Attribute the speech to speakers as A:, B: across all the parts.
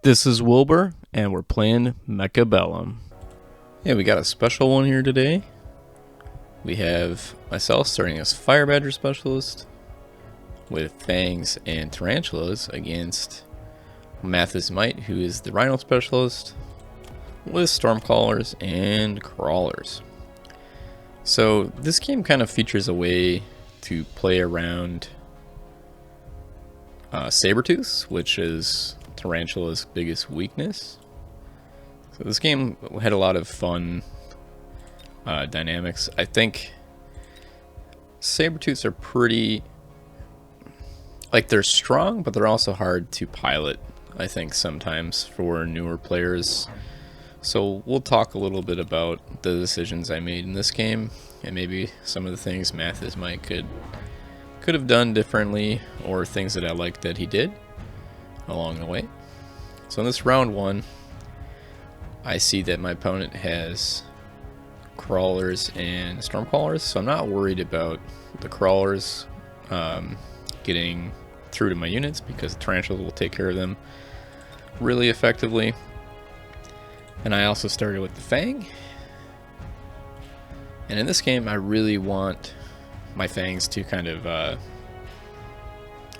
A: This is Wilbur, and we're playing Mechabellum. Yeah, we got a special one here today. We have myself starting as Fire Badger Specialist with Fangs and Tarantulas against Mathis Might, who is the Rhino Specialist, with Stormcrawlers and Crawlers. So this game kind of features a way to play around sabertooths, which is Tarantula's biggest weakness. So this game had a lot of fun dynamics. I think sabertooths are pretty, like, they're strong, but they're also hard to pilot, I think, sometimes for newer players. So we'll talk a little bit about the decisions I made in this game, and maybe some of the things Mathis might could have done differently, or things that I liked that he did along the way. So in this round one, I see that my opponent has Crawlers and Stormcrawlers, so I'm not worried about the Crawlers getting through to my units, because the Tarantulas will take care of them really effectively. And I also started with the Fang. And in this game, I really want my Fangs to kind of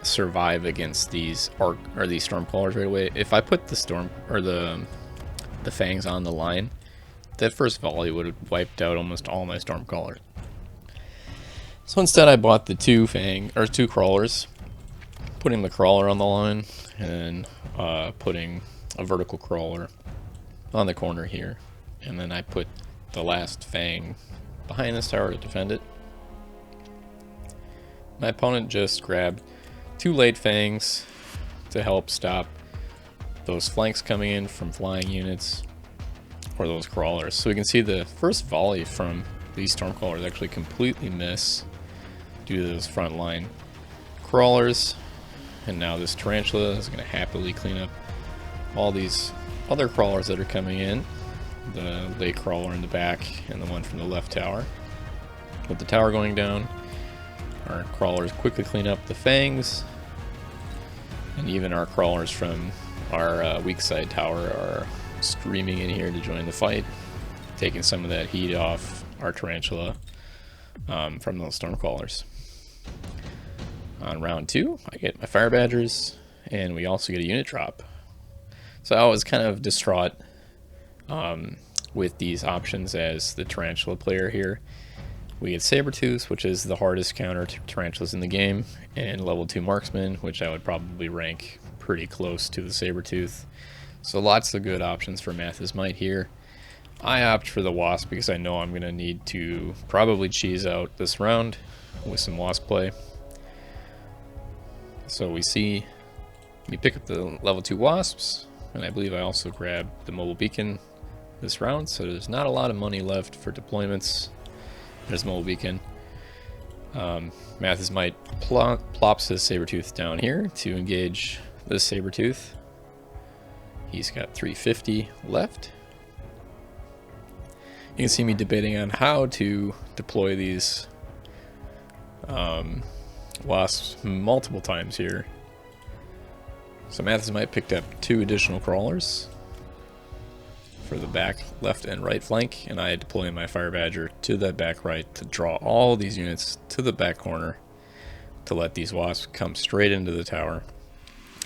A: survive against these these Stormcrawlers right away. If I put the Fangs on the line, that first volley would have wiped out almost all my Stormcrawlers. So instead, I bought the two Crawlers, putting the Crawler on the line, and putting a vertical Crawler on the corner here, and then I put the last Fang behind this tower to defend it. My opponent just grabbed two late Fangs to help stop those flanks coming in from flying units or those Crawlers. So we can see the first volley from these Stormcrawlers actually completely miss due to those front line Crawlers, and now this Tarantula is going to happily clean up all these other Crawlers that are coming in, the late Crawler in the back and the one from the left tower. With the tower going down, our Crawlers quickly clean up the Fangs, and even our Crawlers from our weak side tower are streaming in here to join the fight, taking some of that heat off our Tarantula from those Stormcrawlers. On round two, I get my Fire Badgers, and we also get a unit drop. So I was kind of distraught with these options as the Tarantula player here. We get Sabertooths, which is the hardest counter to Tarantulas in the game, and level 2 Marksman, which I would probably rank pretty close to the Sabertooth. So lots of good options for Mathis Might here. I opt for the Wasp because I know I'm going to need to probably cheese out this round with some Wasp play. So we pick up the level 2 Wasps, and I believe I also grabbed the mobile beacon this round, so there's not a lot of money left for deployments. There's mobile beacon. Mathis Might plops his Sabertooth down here to engage this Sabertooth. He's got 350 left. You can see me debating on how to deploy these Wasps multiple times here. So Mathis Might picked up 2 additional Crawlers for the back left and right flank, and I deploy my Fire Badger to that back right to draw all these units to the back corner to let these Wasps come straight into the tower.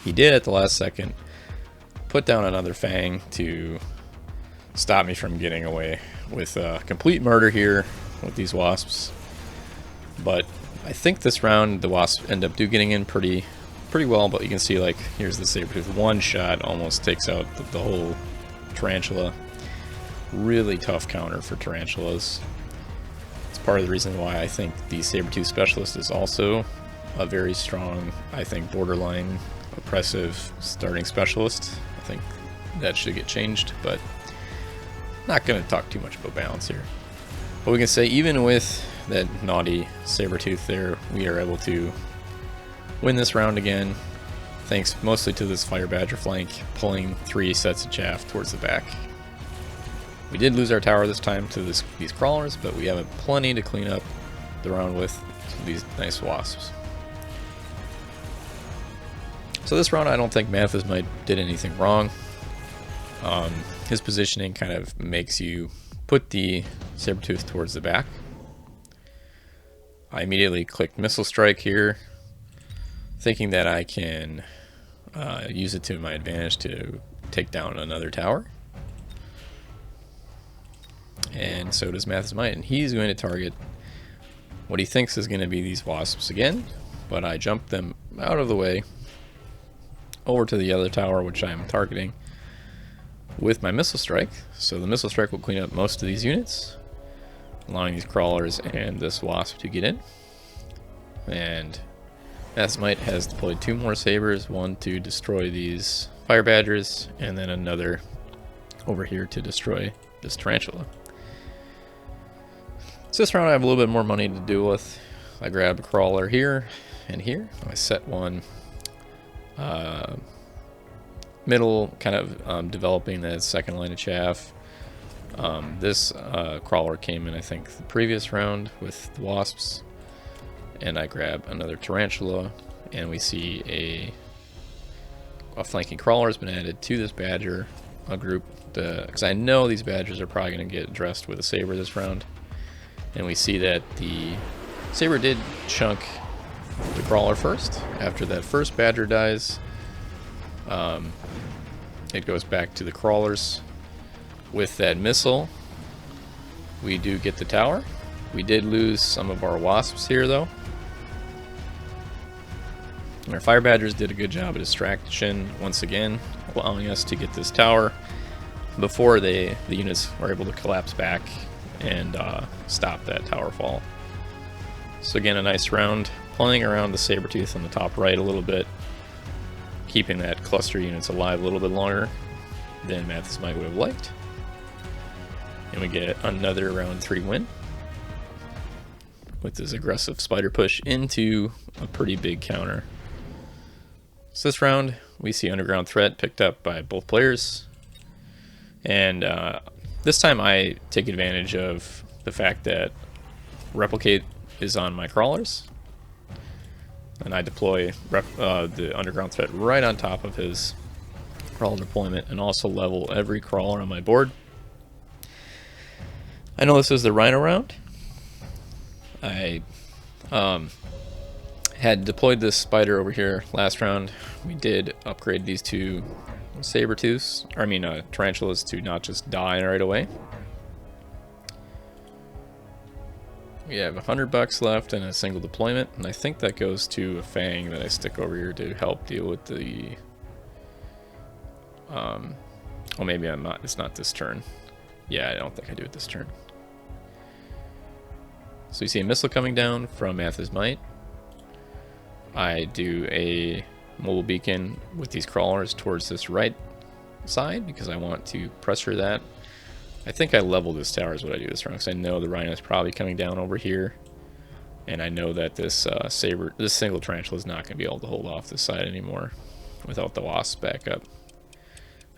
A: He did at the last second put down another Fang to stop me from getting away with complete murder here with these Wasps. But I think this round the Wasps end up getting in pretty well, but you can see, like, here's the Sabertooth. One shot almost takes out the whole Tarantula. Really tough counter for Tarantulas. It's part of the reason why I think the Sabertooth Specialist is also a very strong, I think, borderline oppressive starting specialist. I think that should get changed, but not going to talk too much about balance here. But we can say, even with that naughty Sabertooth there, we are able to win this round again, thanks mostly to this Fire Badger flank pulling 3 sets of chaff towards the back. We did lose our tower this time to these Crawlers, but we have plenty to clean up the round with these nice Wasps. So this round, I don't think Mathis did anything wrong. His positioning kind of makes you put the sabertooth towards the back. I immediately clicked missile strike here, thinking that I can use it to my advantage to take down another tower. And so does Mathis Might, and he's going to target what he thinks is going to be these wasps again, but I jumped them out of the way over to the other tower, which I'm targeting with my missile strike. So the missile strike will clean up most of these units, allowing these crawlers and this wasp to get in. And Mathis Might has deployed 2 more sabers, one to destroy these fire badgers, and then another over here to destroy this tarantula. So this round I have a little bit more money to deal with. I grab a crawler here and here. I set one middle, kind of developing that second line of chaff. This crawler came in, I think, the previous round with the wasps. And I grab another tarantula, and we see a flanking crawler has been added to this badger group. Because I know these badgers are probably going to get dressed with a saber this round. And we see that the saber did chunk the crawler first. After that first badger dies, it goes back to the crawlers. With that missile, we do get the tower. We did lose some of our wasps here, though. Our fire badgers did a good job of distraction once again, allowing us to get this tower before the units were able to collapse back and stop that tower fall. So again, a nice round, playing around the sabertooth on the top right a little bit, keeping that cluster units alive a little bit longer than Mathis Might would have liked. And we get another round 3 win with this aggressive spider push into a pretty big counter. So this round, we see underground threat picked up by both players. And this time I take advantage of the fact that replicate is on my crawlers. And I deploy the underground threat right on top of his crawler deployment, and also level every crawler on my board. I know this is the Rhino round. I had deployed this spider over here last round. We did upgrade these 2 sabertooths, tarantulas, to not just die right away. We have $100 left and a single deployment, and I think that goes to a fang that I stick over here to help deal with the oh, maybe I'm not, it's not this turn. Yeah, I don't think I do it this turn. So you see a missile coming down from Mathis Might. I do a mobile beacon with these crawlers towards this right side because I want to pressure that. I think I level this tower is what I do this round, because I know the rhino is probably coming down over here, and I know that this this single tarantula is not going to be able to hold off this side anymore without the wasp back up.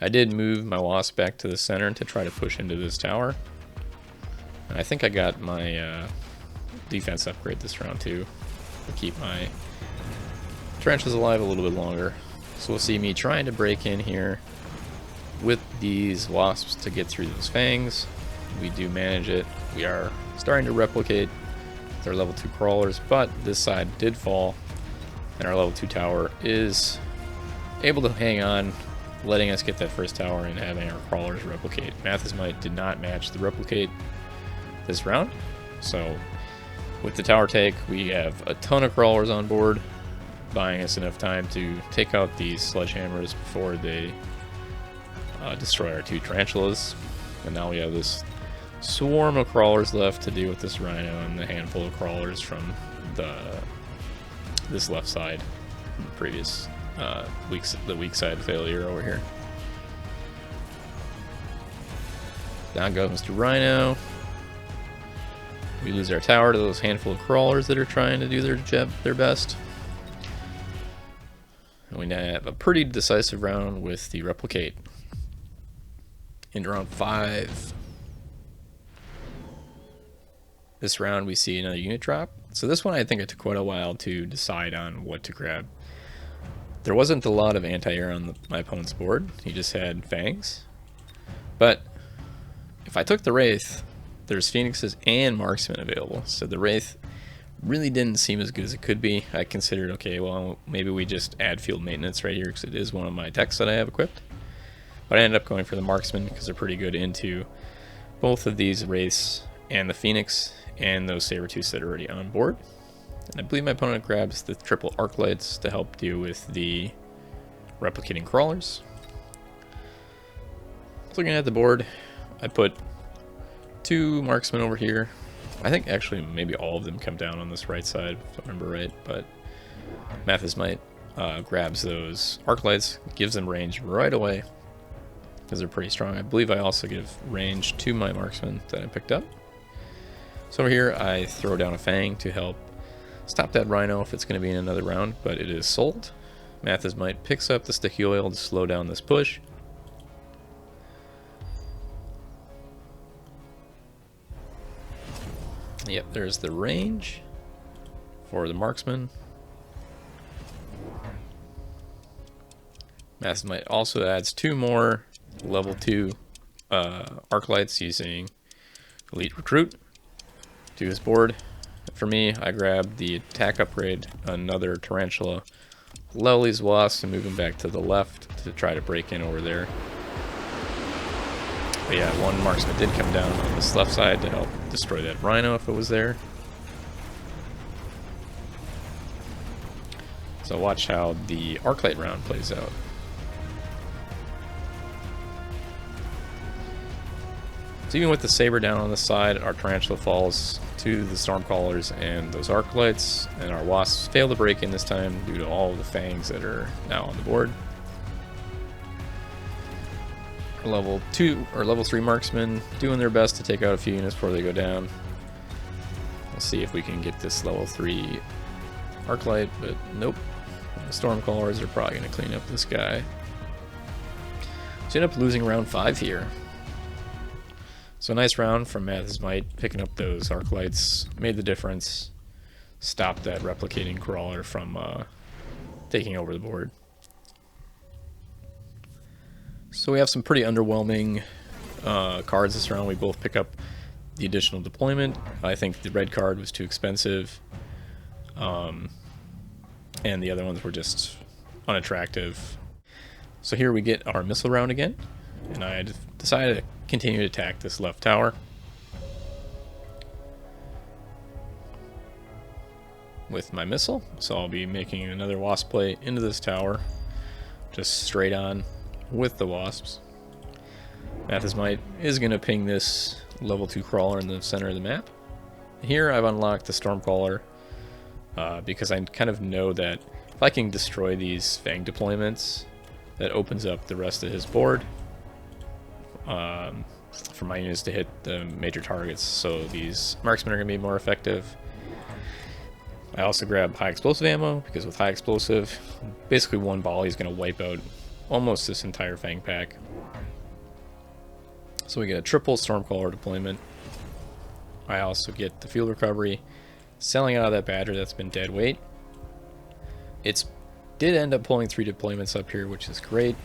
A: I did move my wasp back to the center to try to push into this tower, and I think I got my defense upgrade this round too to keep my tarantulas alive a little bit longer. So we'll see me trying to break in here with these wasps to get through those fangs. We do manage it. We are starting to replicate their level 2 crawlers, but this side did fall, and our level 2 tower is able to hang on, letting us get that first tower and having our crawlers replicate. Mathis Might did not match the replicate this round, so with the tower take, we have a ton of crawlers on board, buying us enough time to take out these sledgehammers before they destroy our 2 tarantulas. And now we have this swarm of crawlers left to deal with this rhino and the handful of crawlers from this left side from the previous weak side failure over here. Down goes Mr. Rhino. We lose our tower to those handful of crawlers that are trying to do their best. And we now have a pretty decisive round with the replicate. Into round 5. This round we see another unit drop. So this one I think it took quite a while to decide on what to grab. There wasn't a lot of anti-air on my opponent's board. He just had fangs. But if I took the Wraith, there's Phoenixes and Marksmen available. So the Wraith really didn't seem as good as it could be. I considered, okay, well, maybe we just add field maintenance right here because it is one of my decks that I have equipped. But I ended up going for the Marksmen because they're pretty good into both of these Wraiths and the Phoenix and those sabertooths that are already on board. And I believe my opponent grabs the triple arc lights to help deal with the replicating crawlers. Looking at the board, I put 2 marksmen over here. I think actually maybe all of them come down on this right side, if I remember right, but Mathis might grabs those arc lights, gives them range right away because they're pretty strong. I believe I also give range to my marksman that I picked up. So over here I throw down a Fang to help stop that Rhino if it's going to be in another round, but it is sold. Mathis might picks up the sticky oil to slow down this push. Yep, there's the range for the marksman. Mathis might also adds 2 more level 2 arc lights using Elite Recruit to his board. For me, I grabbed the attack upgrade, another Tarantula, level these wasps and move them back to the left to try to break in over there. But yeah, 1 marksman did come down on this left side to help destroy that Rhino if it was there. So watch how the Arclight round plays out. So even with the Saber down on the side, our Tarantula falls to the Stormcallers and those Arclights, and our Wasps fail to break in this time due to all of the Fangs that are now on the board. Our level 2 or level 3 marksmen doing their best to take out a few units before they go down. We'll see if we can get this level 3 Arclight, but nope. The Stormcallers are probably going to clean up this guy. So end up losing round 5 here. So a nice round from Mathis Might, picking up those arc lights, made the difference, stopped that replicating crawler from taking over the board. So we have some pretty underwhelming cards this round. We both pick up the additional deployment. I think the red card was too expensive, and the other ones were just unattractive. So here we get our missile round again, and I decided to continue to attack this left tower. With my missile, so I'll be making another wasp play into this tower, just straight on with the wasps. Mathis Might is going to ping this level 2 crawler in the center of the map. Here I've unlocked the Stormcaller because I kind of know that if I can destroy these Fang deployments, that opens up the rest of his board for my units to hit the major targets, so these marksmen are going to be more effective. I also grab high explosive ammo because with high explosive, basically one volley is going to wipe out almost this entire Fang pack. So we get a triple Stormcaller deployment. I also get the field recovery, selling out of that Badger that's been dead weight. It's did end up pulling 3 deployments up here, which is great.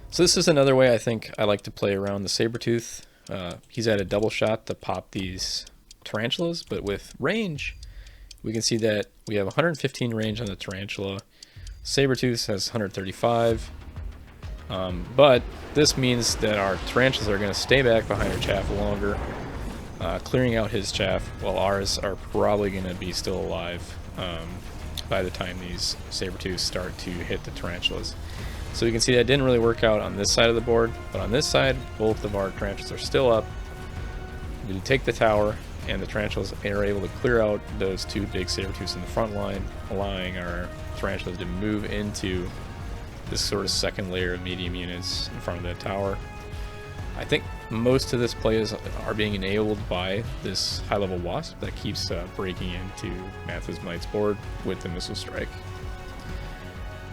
A: So this is another way I think I like to play around the Sabertooth. He's at a double shot to pop these Tarantulas, but with range, we can see that we have 115 range on the Tarantula. Sabertooth has 135. But this means that our Tarantulas are going to stay back behind our chaff longer, clearing out his chaff, while ours are probably going to be still alive by the time these Sabertooths start to hit the Tarantulas. So you can see that didn't really work out on this side of the board, but on this side, both of our Tarantulas are still up. We take the tower, and the Tarantulas are able to clear out those 2 big Sabertooths in the front line, allowing our Tarantulas to move into this sort of second layer of medium units in front of that tower. I think most of this play are being enabled by this high-level wasp that keeps breaking into Mathis Might's board with the missile strike.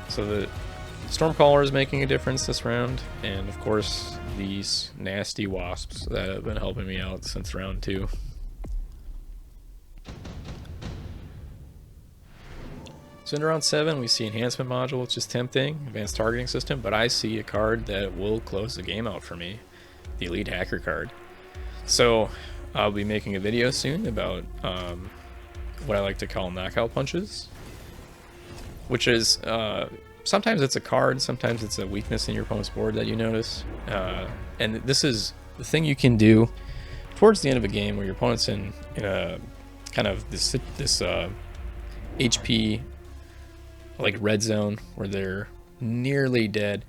A: So the Stormcaller is making a difference this round, and of course these nasty wasps that have been helping me out since round 2. So in round 7, we see enhancement module, which is tempting, advanced targeting system, but I see a card that will close the game out for me, the elite hacker card. So I'll be making a video soon about what I like to call knockout punches, which is sometimes it's a card, sometimes it's a weakness in your opponent's board that you notice, and this is the thing you can do towards the end of a game where your opponent's in a kind of this HP like red zone where they're nearly dead.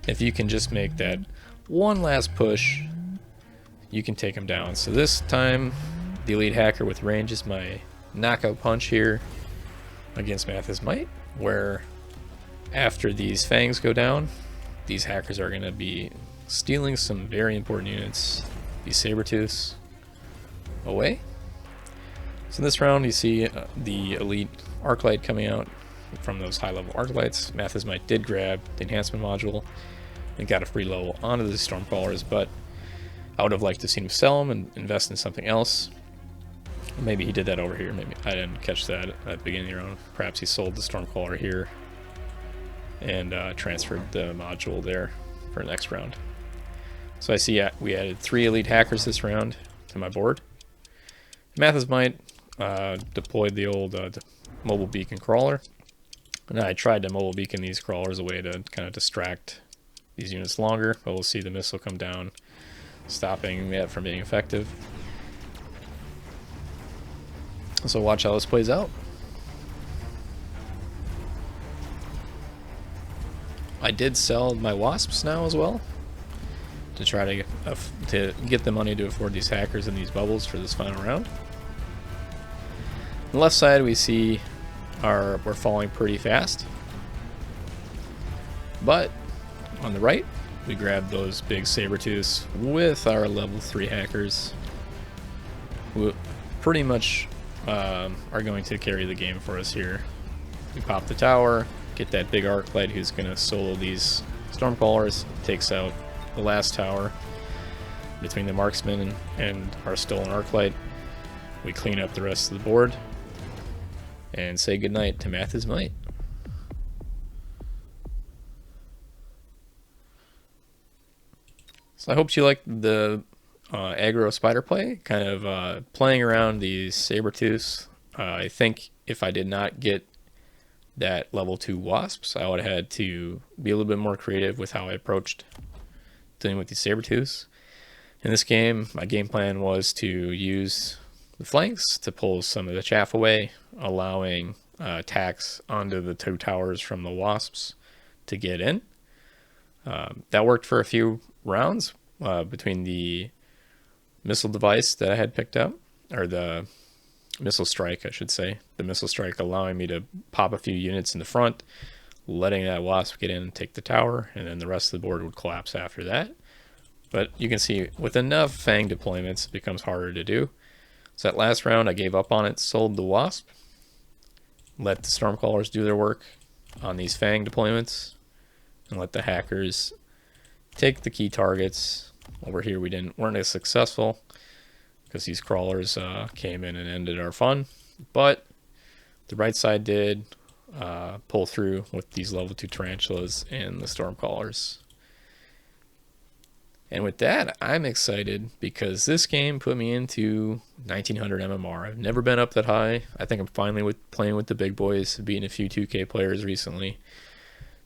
A: If you can just make that one last push, you can take them down. So this time the elite hacker with range is my knockout punch here against Math's Might, where after these fangs go down, these hackers are going to be stealing some very important units, these sabertooths, away. So in this round you see the elite arc light coming out from those high level arc lights. Math's Might did grab the enhancement module and got a free level onto the stormcrawlers, but I would have liked to see him sell them and invest in something else. Maybe he did that over here. Maybe I didn't catch that at the beginning of the round. Perhaps he sold the stormcrawler here and transferred the module there for next round. So I see we added 3 elite hackers this round to my board. Math's Might deployed the old mobile beacon crawler, and I tried to mobile beacon these crawlers away to kind of distract these units longer, but we'll see the missile come down, stopping that from being effective. So watch how this plays out. I did sell my wasps now as well to try to get the money to afford these hackers and these bubbles for this final round. On the left side we see we're falling pretty fast, but on the right we grab those big sabertooths with our level 3 hackers, who pretty much are going to carry the game for us here. We pop the tower, get that big arc light who's going to solo these stormcrawlers, takes out the last tower between the marksman and our stolen arc light. We clean up the rest of the board and say goodnight to Math's Might. So I hope you liked the aggro spider play, kind of playing around these sabertooths. I think if I did not get that level 2 wasps, I would have had to be a little bit more creative with how I approached dealing with these sabertooths. In this game, my game plan was to use the flanks to pull some of the chaff away, allowing attacks onto the 2 towers from the wasps to get in. That worked for a few rounds between the missile device that I had picked up, or the missile strike, I should say. The missile strike allowing me to pop a few units in the front, letting that wasp get in and take the tower, and then the rest of the board would collapse after that. But you can see with enough fang deployments, it becomes harder to do. So that last round, I gave up on it, sold the wasp, let the stormcrawlers do their work on these fang deployments, and let the hackers take the key targets. Over here we weren't as successful because these crawlers came in and ended our fun, but the right side did pull through with these level 2 tarantulas and the stormcrawlers. And with that, I'm excited because this game put me into 1900 MMR. I've never been up that high. I think I'm finally playing with the big boys, beating a few 2K players recently.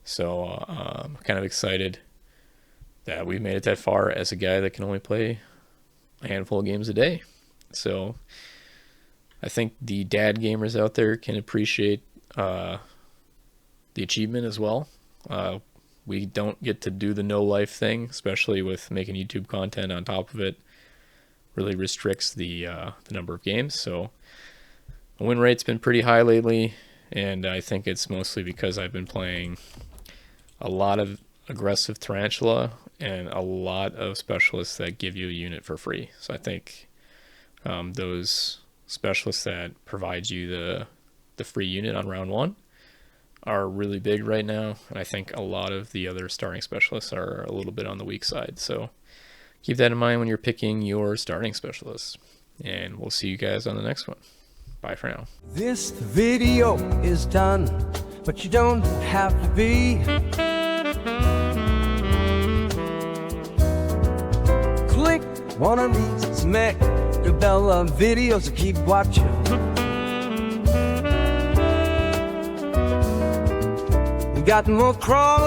A: So I'm kind of excited that we've made it that far as a guy that can only play a handful of games a day. So I think the dad gamers out there can appreciate the achievement as well. We don't get to do the no life thing, especially with making YouTube content on top of it. Really restricts the number of games. So the win rate's been pretty high lately, and I think it's mostly because I've been playing a lot of aggressive tarantula and a lot of specialists that give you a unit for free. So I think those specialists that provide you the free unit on round 1 are really big right now, and I think a lot of the other starting specialists are a little bit on the weak side. So keep that in mind when you're picking your starting specialists, and we'll see you guys on the next one. Bye for now.
B: This video is done, but you don't have to be. Click one of these Mechabellum videos and keep watching. We got more crawling.